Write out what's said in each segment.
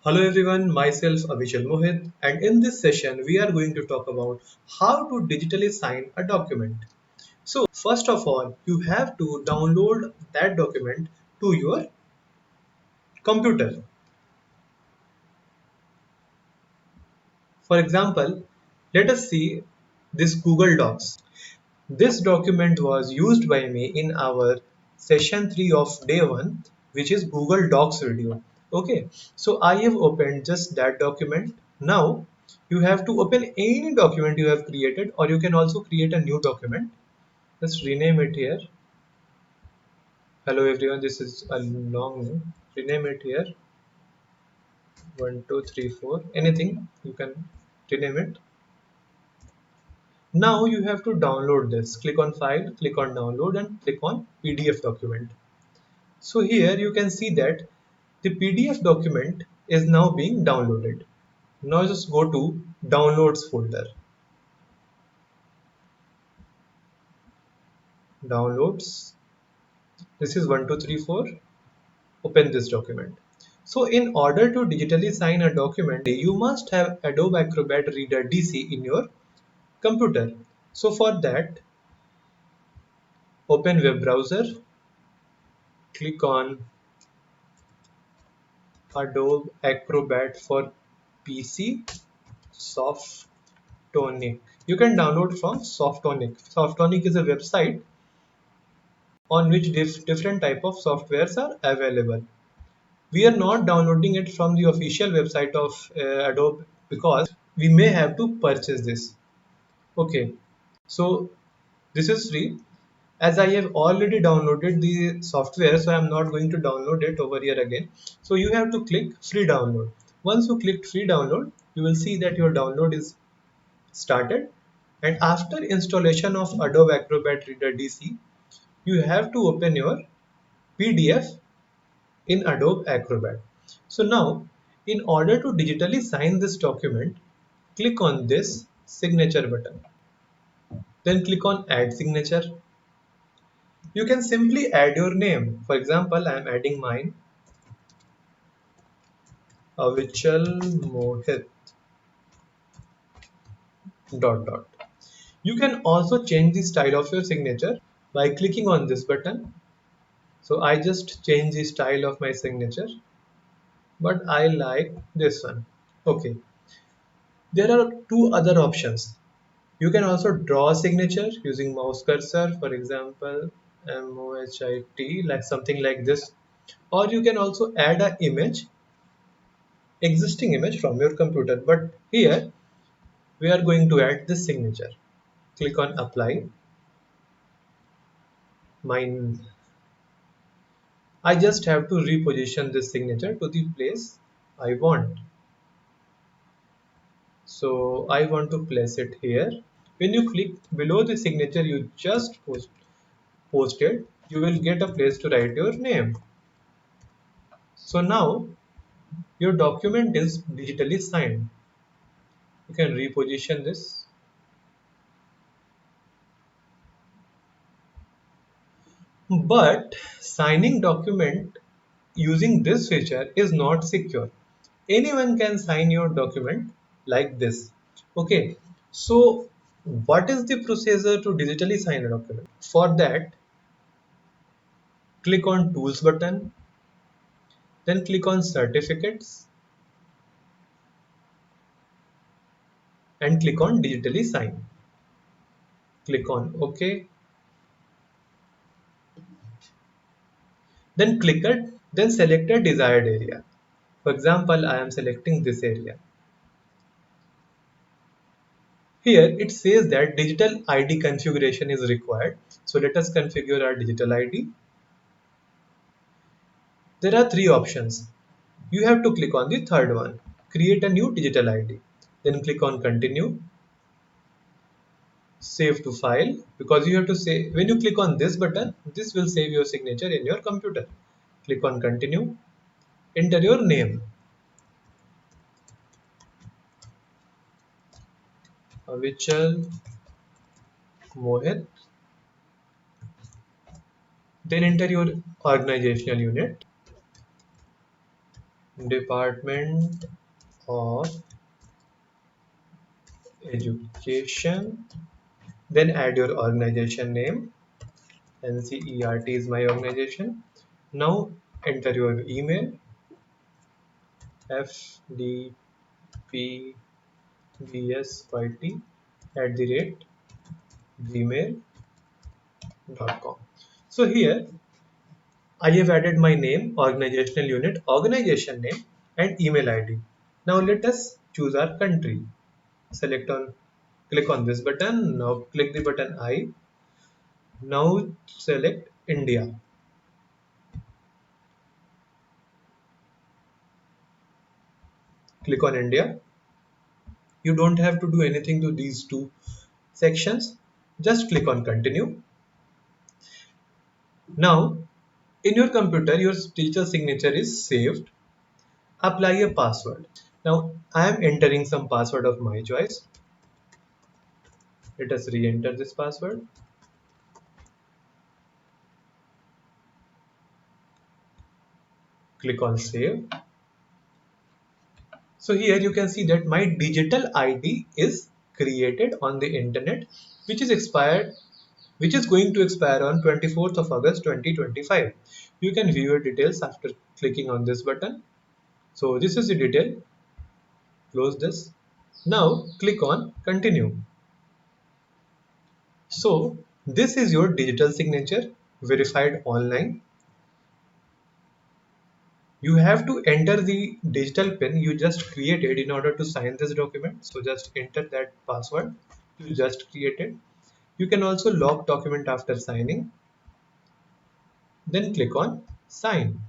Hello everyone, myself Avichal Mohit, and in this session we are going to talk about how to digitally sign a document. So, first of all, you have to download that document to your computer. For example, let us see this Google Docs. This document was used by me in our session 3 of day 1, which is Google Docs video. Okay, so I have opened just that document. Now you have to open any document you have created, or you can also create a new document. Let's rename it here. Hello everyone, this is a long name. Rename it here. 1, 2, 3, 4. Anything you can rename it. Now you have to download this. Click on File, click on Download, and click on PDF document. So here you can see that the PDF document is now being downloaded. Now just go to Downloads folder. Downloads. This is 1, 2, 3, 4. Open this document. So in order to digitally sign a document, you must have Adobe Acrobat Reader DC in your computer. So for that, open web browser, click on Adobe Acrobat for PC, Softonic. You can download from Softonic. Softonic is a website on which different type of softwares are available. We are not downloading it from the official website of Adobe because we may have to purchase this. Okay, so this is free. As I have already downloaded the software, so I am not going to download it over here again. So you have to click free download. Once you click free download, you will see that your download is started, and after installation of Adobe Acrobat Reader DC, you have to open your PDF in Adobe Acrobat. So now, in order to digitally sign this document, click on this signature button. Then click on add signature. You can simply add your name. For example, I am adding mine, Avichal Mohit dot dot. You can also change the style of your signature by clicking on this button. So I just change the style of my signature, but I like this one. Okay, there are two other options. You can also draw a signature using mouse cursor, for example, MOHIT, like something like this. Or you can also add an image, existing image from your computer. But here we are going to add this signature. Click on apply. Mine. I just have to reposition this signature to the place I want. So I want to place it here. When you click below the signature you just posted, you will get a place to write your name. So now your document is digitally signed. You can reposition this. But signing document using this feature is not secure. Anyone can sign your document like this. Okay, so what is the procedure to digitally sign a document? For that, click on Tools button, then click on Certificates and click on Digitally Sign. Click on OK, then select a desired area. For example, I am selecting this area. Here it says that digital ID configuration is required. So let us configure our digital ID. There are three options. You have to click on the third one, create a new digital ID. Then click on continue, save to file, because you have to say, when you click on this button, this will save your signature in your computer. Click on continue, enter your name, Avichal Mohit, then enter your organizational unit, Department of Education. Then add your organization name. NCERT is my organization. Now enter your email, fdpbsyt@gmail.com. So here I have added my name, organizational unit, organization name, and email ID. Now let us choose our country. Click on this button. Now click the button I. Now select India. Click on India. You don't have to do anything to these two sections. Just click on continue. Now in your computer, your digital signature is saved. Apply a password. Now I am entering some password of my choice. Let us re-enter this password. Click on save. So here you can see that my digital ID is created on the internet, which is expired, which is going to expire on 24th of August 2025. You can view your details after clicking on this button. So this is the detail. Close this. Now click on continue. So this is your digital signature verified online. You have to enter the digital pin you just created in order to sign this document. So just enter that password you just created. You can also lock document after signing. Then click on sign.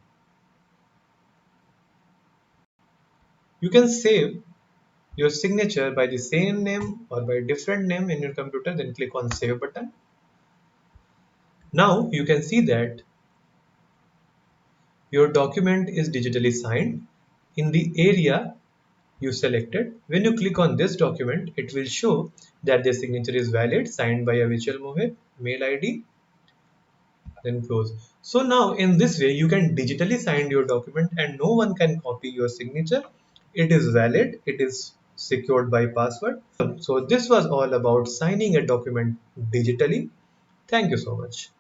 You can save your signature by the same name or by different name in your computer. Then click on save button. Now you can see that your document is digitally signed in the area you selected. When you click on this document, it will show that the signature is valid, signed by Avichal Mohit, mail ID, then close. So now in this way, you can digitally sign your document and no one can copy your signature. It is valid, it is secured by password. So this was all about signing a document digitally. Thank you so much.